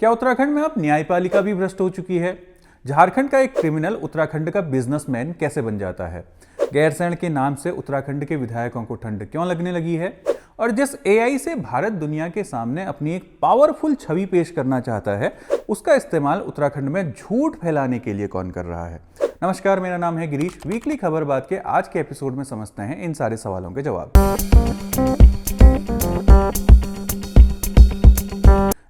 क्या उत्तराखंड में अब न्यायपालिका भी भ्रष्ट हो चुकी है? झारखंड का एक क्रिमिनल उत्तराखंड का बिजनेसमैन कैसे बन जाता है? गैरसैंण के नाम से उत्तराखंड के विधायकों को ठंड क्यों लगने लगी है? और जिस एआई से भारत दुनिया के सामने अपनी एक पावरफुल छवि पेश करना चाहता है, उसका इस्तेमाल उत्तराखंड में झूठ फैलाने के लिए कौन कर रहा है? नमस्कार, मेरा नाम है गिरीश। वीकली खबर बात के आज के एपिसोड में समझते हैं इन सारे सवालों के जवाब।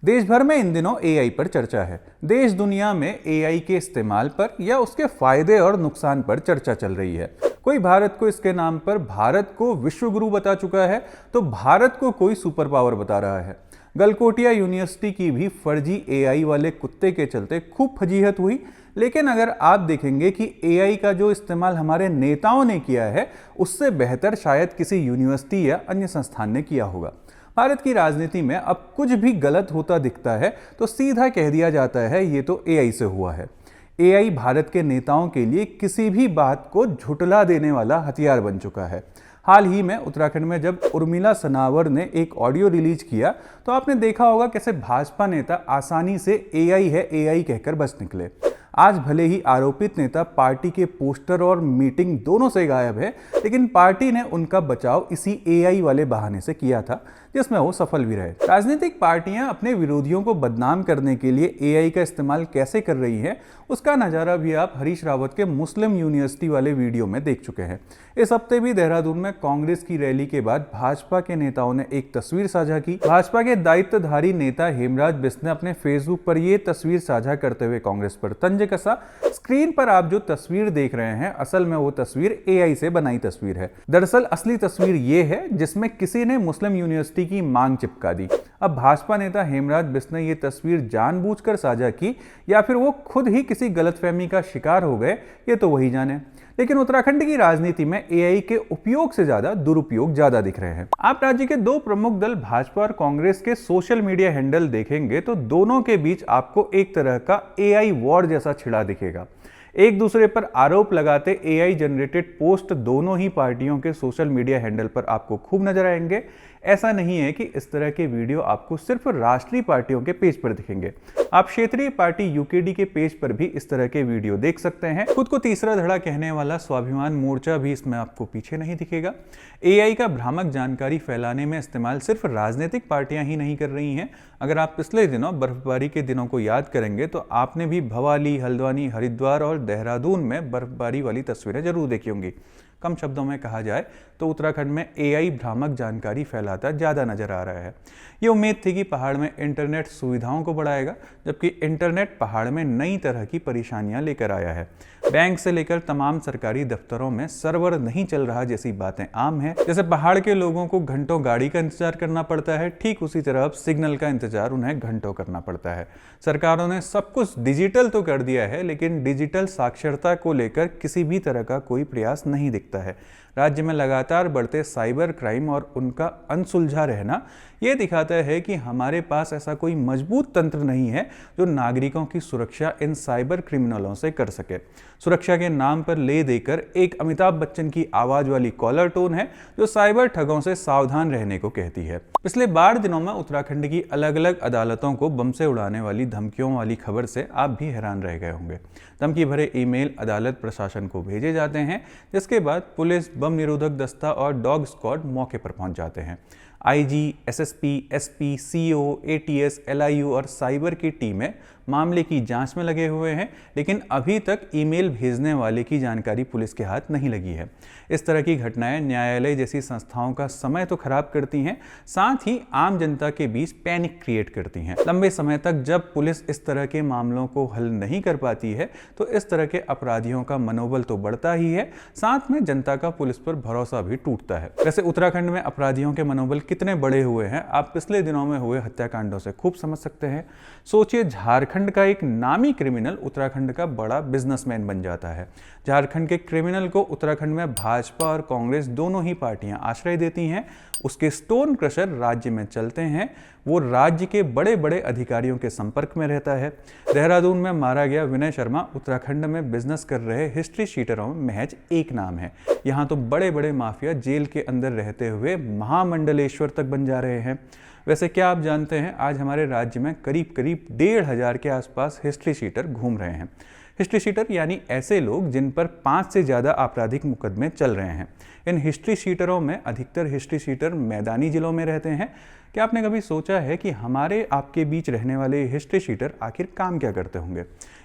देश भर में इन दिनों एआई पर चर्चा है। देश दुनिया में एआई के इस्तेमाल पर या उसके फायदे और नुकसान पर चर्चा चल रही है। कोई भारत को इसके नाम पर भारत को विश्व गुरु बता चुका है, तो भारत को कोई सुपर पावर बता रहा है। गलकोटिया यूनिवर्सिटी की भी फर्जी एआई वाले कुत्ते के चलते खूब फजीहत हुई। लेकिन अगर आप देखेंगे कि एआई का जो इस्तेमाल हमारे नेताओं ने किया है, उससे बेहतर शायद किसी यूनिवर्सिटी या अन्य संस्थान ने किया होगा। भारत की राजनीति में अब कुछ भी गलत होता दिखता है तो सीधा कह दिया जाता है ये तो एआई से हुआ है। एआई भारत के नेताओं के लिए किसी भी बात को झुठला देने वाला हथियार बन चुका है। हाल ही में उत्तराखंड में जब उर्मिला सनावर ने एक ऑडियो रिलीज किया तो आपने देखा होगा कैसे भाजपा नेता आसानी से एआई है एआई कहकर बच निकले। आज भले ही आरोपित नेता पार्टी के पोस्टर और मीटिंग दोनों से गायब है, लेकिन पार्टी ने उनका बचाव इसी एआई वाले बहाने से किया था, जिसमें वो सफल भी रहे। राजनीतिक पार्टियां अपने विरोधियों को बदनाम करने के लिए एआई का इस्तेमाल कैसे कर रही हैं, उसका नज़ारा भी आप हरीश रावत के मुस्लिम यूनिवर्सिटी वाले वीडियो में देख चुके हैं। इस हफ्ते भी देहरादून में कांग्रेस की रैली के बाद भाजपा के नेताओं ने एक तस्वीर साझा की। भाजपा के दायित्वधारी नेता हेमराज बिश्त ने अपने फेसबुक पर यह तस्वीर साझा करते हुए कांग्रेस पर तंज कसा। स्क्रीन पर आप जो तस्वीर देख रहे हैं, असल में वो तस्वीर एआई से बनाई तस्वीर है। दरअसल असली तस्वीर ये है जिसमें किसी ने मुस्लिम यूनिवर्सिटी की मांग चिपका दी। अब भाजपा नेता हेमराज बिश्त ने यह तस्वीर जानबूझकर साझा की या फिर वो खुद ही किसी गलतफहमी का शिकार हो गए, ये तो वही जाने। लेकिन उत्तराखंड की राजनीति में एआई के उपयोग से ज्यादा दुरुपयोग ज्यादा दिख रहे हैं। आप राज्य के दो प्रमुख दल भाजपा और कांग्रेस के सोशल मीडिया हैंडल देखेंगे तो दोनों के बीच आपको एक तरह का एआई वॉर जैसा छिड़ा दिखेगा। एक दूसरे पर आरोप लगाते एआई जनरेटेड पोस्ट दोनों ही पार्टियों के सोशल मीडिया हैंडल पर आपको खूब नजर आएंगे। ऐसा नहीं है कि इस तरह के वीडियो आपको सिर्फ राष्ट्रीय पार्टियों के पेज पर दिखेंगे। आप क्षेत्रीय पार्टी यूकेडी के पेज पर भी इस तरह के वीडियो देख सकते हैं। खुद को तीसरा धड़ा कहने वाला स्वाभिमान मोर्चा भी इसमें आपको पीछे नहीं दिखेगा। एआई का भ्रामक जानकारी फैलाने में इस्तेमाल सिर्फ राजनीतिक पार्टियां ही नहीं कर रही हैं। अगर आप पिछले दिनों बर्फबारी के दिनों को याद करेंगे तो आपने भी भवाली, हल्द्वानी, हरिद्वार और देहरादून में बर्फबारी वाली तस्वीरें जरूर देखी होंगी। कम शब्दों में कहा जाए तो उत्तराखंड में एआई भ्रामक जानकारी फैलाता ज़्यादा नजर आ रहा है। ये उम्मीद थी कि पहाड़ में इंटरनेट सुविधाओं को बढ़ाएगा, जबकि इंटरनेट पहाड़ में नई तरह की परेशानियां लेकर आया है। बैंक से लेकर तमाम सरकारी दफ्तरों में सर्वर नहीं चल रहा जैसी बातें आम हैं। जैसे पहाड़ के लोगों को घंटों गाड़ी का इंतजार करना पड़ता है, ठीक उसी तरह अब सिग्नल का इंतजार उन्हें घंटों करना पड़ता है। सरकारों ने सब कुछ डिजिटल तो कर दिया है, लेकिन डिजिटल साक्षरता को लेकर किसी भी तरह का कोई प्रयास नहीं दिखता है। राज्य में लगातार बढ़ते साइबर क्राइम और उनका अनसुलझा रहना ये दिखाता है कि हमारे पास ऐसा कोई मजबूत तंत्र नहीं है जो नागरिकों की सुरक्षा इन साइबर क्रिमिनलों से कर सके। सुरक्षा के नाम पर ले देकर एक अमिताभ बच्चन की आवाज वाली कॉलर टोन है जो साइबर ठगों से सावधान रहने को कहती है। पिछले 12 दिनों में उत्तराखंड की अलग अलग अदालतों को बम से उड़ाने वाली धमकियों वाली खबर से आप भी हैरान रह गए होंगे। धमकी भरे ईमेल अदालत प्रशासन को भेजे जाते हैं, जिसके बाद पुलिस, बम निरोधक दस्ता और डॉग स्क्वाड मौके पर पहुंच जाते हैं। IG, SSP, SP, CO, ATS, LIU और साइबर की टीमें मामले की जांच में लगे हुए हैं, लेकिन अभी तक ईमेल भेजने वाले की जानकारी पुलिस के हाथ नहीं लगी है। इस तरह की घटनाएं न्यायालय जैसी संस्थाओं का समय तो खराब करती हैं, साथ ही आम जनता के बीच पैनिक क्रिएट करती हैं। लंबे समय तक जब पुलिस इस तरह के मामलों को हल नहीं कर पाती है तो इस तरह के अपराधियों का मनोबल तो बढ़ता ही है, साथ में जनता का पुलिस पर भरोसा भी टूटता है। वैसे उत्तराखंड में अपराधियों के मनोबल कितने बड़े हुए हैं आप पिछले दिनों में हुए हत्याकांडों से खूब समझ सकते हैं। सोचिए, झारखंड का एक नामी क्रिमिनल उत्तराखंड का बड़ा बिजनेसमैन बन जाता है। झारखंड के क्रिमिनल को उत्तराखंड में भाजपा और कांग्रेस दोनों ही पार्टियां आश्रय देती हैं। उसके स्टोन क्रशर राज्य में चलते हैं। वो राज्य के बड़े बड़े अधिकारियों के संपर्क में रहता है। देहरादून में मारा गया विनय शर्मा उत्तराखंड में बिजनेस कर रहे हिस्ट्री शीटरों में महज एक नाम है। यहाँ तो बड़े बड़े माफिया जेल के अंदर रहते हुए महामंडलेश्वर तक बन जा रहे हैं। वैसे क्या आप जानते हैं, आज हमारे राज्य में करीब करीब 1,500 के आसपास हिस्ट्री शीटर घूम रहे हैं। हिस्ट्री शीटर यानी ऐसे लोग जिन पर 5 से ज़्यादा आपराधिक मुकदमे चल रहे हैं। इन हिस्ट्री शीटरों में अधिकतर हिस्ट्री शीटर मैदानी जिलों में रहते हैं। क्या आपने कभी सोचा है कि हमारे आपके बीच रहने वाले हिस्ट्री शीटर आखिर काम क्या करते होंगे?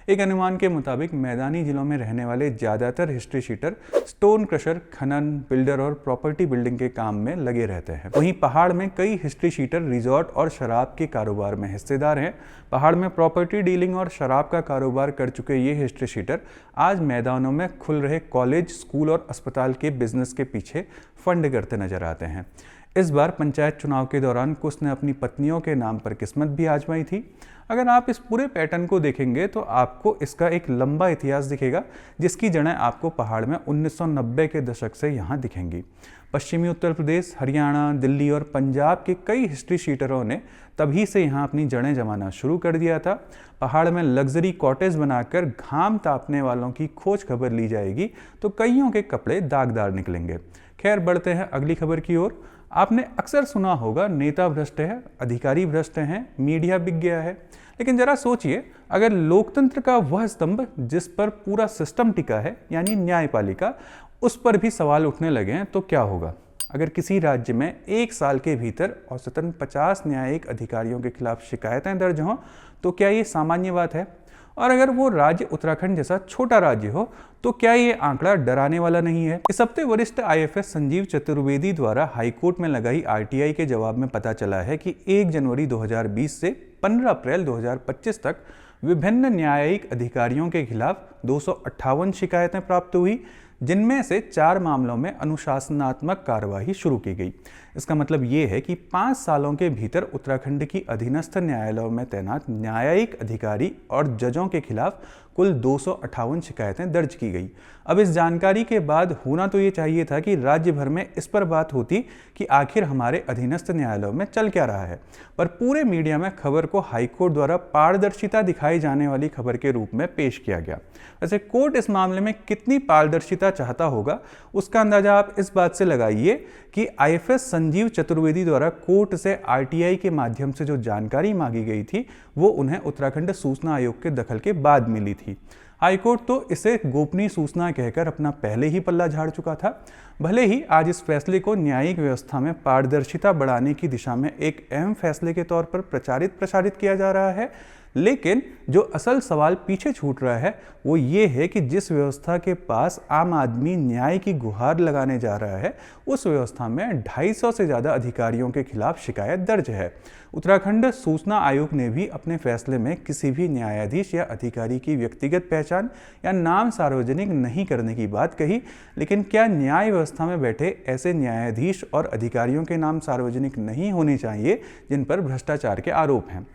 एक अनुमान के मुताबिक मैदानी जिलों में रहने वाले ज़्यादातर हिस्ट्री शीटर स्टोन क्रशर, खनन, बिल्डर और प्रॉपर्टी बिल्डिंग के काम में लगे रहते हैं। वहीं पहाड़ में कई हिस्ट्री शीटर रिजॉर्ट और शराब के कारोबार में हिस्सेदार हैं। पहाड़ में प्रॉपर्टी डीलिंग और शराब का कारोबार कर चुके ये हिस्ट्री शीटर आज मैदानों में खुल रहे कॉलेज, स्कूल और अस्पताल के बिजनेस के पीछे फंड करते नजर आते हैं। इस बार पंचायत चुनाव के दौरान कुछ ने अपनी पत्नियों के नाम पर किस्मत भी आजमाई थी। अगर आप इस पूरे पैटर्न को देखेंगे तो आपको इसका एक लंबा इतिहास दिखेगा, जिसकी जड़ें आपको पहाड़ में 1990 के दशक से यहाँ दिखेंगी। पश्चिमी उत्तर प्रदेश, हरियाणा, दिल्ली और पंजाब के कई हिस्ट्री शीटरों ने तभी से यहाँ अपनी जड़ें जमाना शुरू कर दिया था। पहाड़ में लग्जरी कॉटेज बनाकर घाम तापने वालों की खोज खबर ली जाएगी तो कईयों के कपड़े दागदार निकलेंगे। खैर, बढ़ते हैं अगली खबर की ओर। आपने अक्सर सुना होगा, नेता भ्रष्ट है, अधिकारी भ्रष्ट हैं, मीडिया बिक गया है। लेकिन जरा सोचिए, अगर लोकतंत्र का वह स्तंभ जिस पर पूरा सिस्टम टिका है यानी न्यायपालिका, उस पर भी सवाल उठने लगे हैं तो क्या होगा? अगर किसी राज्य में 1 साल के भीतर औसतन 50 न्यायिक अधिकारियों के खिलाफ शिकायतें दर्ज हों तो क्या ये सामान्य बात है? और अगर वो राज्य उत्तराखंड जैसा छोटा राज्य हो तो क्या ये आंकड़ा डराने वाला नहीं है? इस हफ्ते वरिष्ठ IAFS संजीव चतुर्वेदी द्वारा हाईकोर्ट में लगाई RTI के जवाब में पता चला है कि 1 जनवरी 2020 से 15 अप्रैल 2025 तक विभिन्न न्यायिक अधिकारियों के खिलाफ 258 शिकायतें प्राप्त हुई, जिनमें से 4 मामलों में अनुशासनात्मक कार्रवाई शुरू की गई। इसका मतलब ये है कि 5 सालों के भीतर उत्तराखंड की अधीनस्थ न्यायालयों में तैनात न्यायिक अधिकारी और जजों के खिलाफ कुल 258 शिकायतें दर्ज की गई। अब इस जानकारी के बाद होना तो ये चाहिए था कि राज्य भर में इस पर बात होती कि आखिर हमारे अधीनस्थ न्यायालयों में चल क्या रहा है, पर पूरे मीडिया में खबर को हाईकोर्ट द्वारा पारदर्शिता दिखाई जाने वाली खबर के रूप में पेश किया गया। वैसे कोर्ट इस मामले में कितनी पारदर्शिता चाहता होगा, उसका अंदाजा आप इस बात से लगाइए कि IAFS संजीव चतुर्वेदी द्वारा कोर्ट से RTI के माध्यम से जो जानकारी मांगी गई थी वो उन्हें उत्तराखंड सूचना आयोग के दखल के बाद मिली थी। हाईकोर्ट तो इसे गोपनीय सूचना कहकर अपना पहले ही पल्ला झाड़ चुका था। भले ही आज इस फैसले को न्यायिक व्यवस्था में पारदर्शिता बढ़ाने की दिशा में एक अहम फैसले के तौर पर प्रचारित किया जा रहा है, लेकिन जो असल सवाल पीछे छूट रहा है वो ये है कि जिस व्यवस्था के पास आम आदमी न्याय की गुहार लगाने जा रहा है, उस व्यवस्था में 250 से ज़्यादा अधिकारियों के खिलाफ शिकायत दर्ज है। उत्तराखंड सूचना आयोग ने भी अपने फैसले में किसी भी न्यायाधीश या अधिकारी की व्यक्तिगत पहचान या नाम सार्वजनिक नहीं करने की बात कही, लेकिन क्या न्याय व्यवस्था में बैठे ऐसे न्यायाधीश और अधिकारियों के नाम सार्वजनिक नहीं होने चाहिए जिन पर भ्रष्टाचार के आरोप हैं?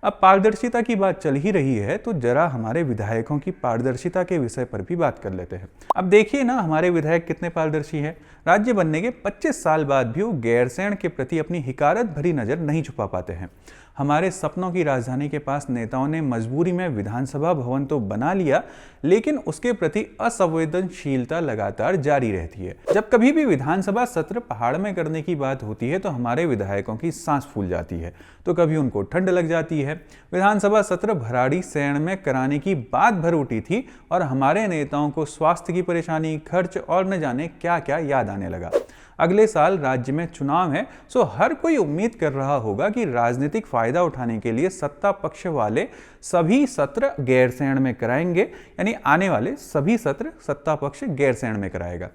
अब पारदर्शिता की बात चल ही रही है तो जरा हमारे विधायकों की पारदर्शिता के विषय पर भी बात कर लेते हैं। अब देखिए ना, हमारे विधायक कितने पारदर्शी हैं। राज्य बनने के 25 साल बाद भी वो गैरसैंण के प्रति अपनी हिकारत भरी नज़र नहीं छुपा पाते हैं। हमारे सपनों की राजधानी के पास नेताओं ने मजबूरी में विधानसभा भवन तो बना लिया, लेकिन उसके प्रति असंवेदनशीलता लगातार जारी रहती है। जब कभी भी विधानसभा सत्र पहाड़ में करने की बात होती है तो हमारे विधायकों की सांस फूल जाती है, तो कभी उनको ठंड लग जाती है। विधानसभा सत्र भराड़ीसैंण में कराने की बात भर उठी थी और हमारे नेताओं को स्वास्थ्य की परेशानी, खर्च और न जाने क्या क्या याद आने लगा। अगले साल राज्य में चुनाव है, सो हर कोई उम्मीद कर रहा होगा कि राजनीतिक फायदा उठाने के लिए सत्ता पक्ष वाले सभी सत्र गैरसैंण में कराएंगे, यानी आने वाले सभी सत्र सत्ता पक्ष गैरसैंण में कराएगा।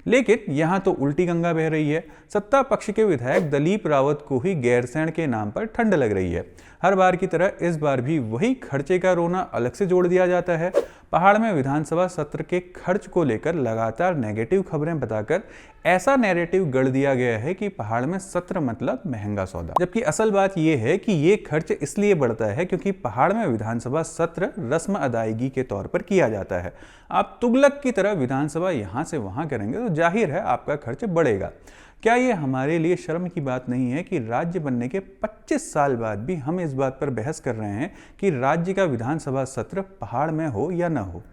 लेकिन यहाँ तो उल्टी गंगा बह रही है। सत्ता पक्ष के विधायक दलीप रावत को ही गैरसैंण के नाम पर ठंड लग रही है। हर बार की तरह इस बार भी वही खर्चे का रोना अलग से जोड़ दिया जाता है। पहाड़ में विधानसभा सत्र के खर्च को लेकर लगातार नेगेटिव खबरें बताकर ऐसा नैरेटिव गढ़ दिया गया है कि पहाड़ में सत्र मतलब महंगा सौदा, जबकि असल बात यह है कि ये खर्च इसलिए बढ़ता है क्योंकि पहाड़ में विधानसभा सत्र रस्म अदायगी के तौर पर किया जाता है। आप तुगलक की तरह विधानसभा यहाँ से वहाँ करेंगे तो जाहिर है आपका खर्च बढ़ेगा। क्या ये हमारे लिए शर्म की बात नहीं है कि राज्य बनने के 25 साल बाद भी हम इस बात पर बहस कर रहे हैं कि राज्य का विधानसभा सत्र पहाड़ में हो या न हो?